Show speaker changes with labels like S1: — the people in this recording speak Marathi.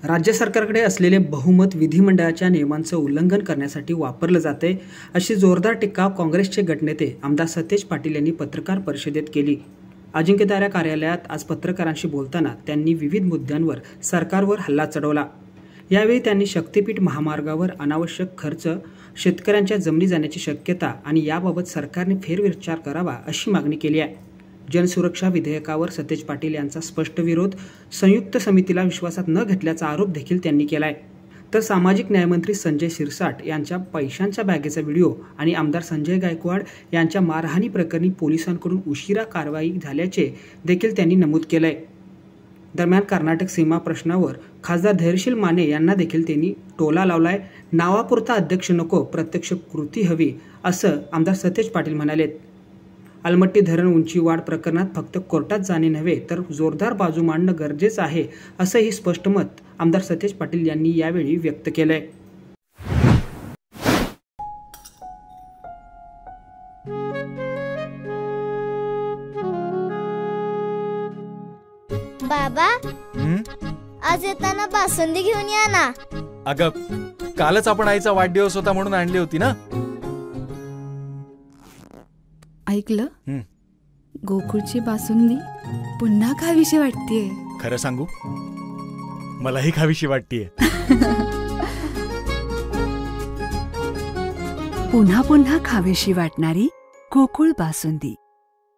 S1: राज्य सरकारकडे असलेले बहुमत विधिमंडळाच्या नियमांचं उल्लंघन करण्यासाठी वापरलं जाते, अशी जोरदार टीका काँग्रेसचे गटनेते आमदार सतेज पाटील यांनी पत्रकार परिषदेत केली। अजिंक्यतारा कार्यालयात आज पत्रकारांशी बोलताना त्यांनी विविध मुद्द्यांवर सरकारवर हल्ला चढवला। यावेळी त्यांनी शक्तीपीठ महामार्गावर अनावश्यक खर्च, शेतकऱ्यांच्या जमिनी जाण्याची शक्यता आणि याबाबत सरकारने फेरविचार करावा अशी मागणी केली आहे। जनसुरक्षा विधेयकावर सतेज पाटील यांचा स्पष्ट विरोध, संयुक्त समितीला विश्वासात न घेतल्याचा आरोप देखील त्यांनी केलाय। तर सामाजिक न्यायमंत्री संजय शिरसाट यांच्या पैशांच्या बॅगेचा व्हिडिओ आणि आमदार संजय गायकवाड यांच्या मारहाणी प्रकरणी पोलिसांकडून उशिरा कारवाई झाल्याचे देखील त्यांनी नमूद केलंय। दरम्यान कर्नाटक सीमा प्रश्नावर खासदार धैर्यशील माने यांना देखील त्यांनी टोला लावलाय। नावापुरता अध्यक्ष नको, प्रत्यक्ष कृती हवी, असं आमदार सतेज पाटील म्हणालेत। अलमट्टी धरण उंची वाढ प्रकरणात फक्त कोर्टात जाणे नव्हे तर जोरदार बाजू मांडणं गरजेचं आहे, असंही स्पष्ट मत आमदार सतेज पाटील यांनी यावेळी व्यक्त केलंय।
S2: बाबा, आज येताना बासुंदी घेऊन या ना।
S3: अगं, कालच आपण आईचा वाढदिवस होता म्हणून आणली होती ना।
S4: ऐकलं, गोकुळची बासुंदी पुन्हा खावीशी वाटतेय।
S3: खरं सांगू, मलाही खावीशी वाटतेय।
S4: पुन्हा पुन्हा खावीशी वाटणारी गोकुळ बासुंदी।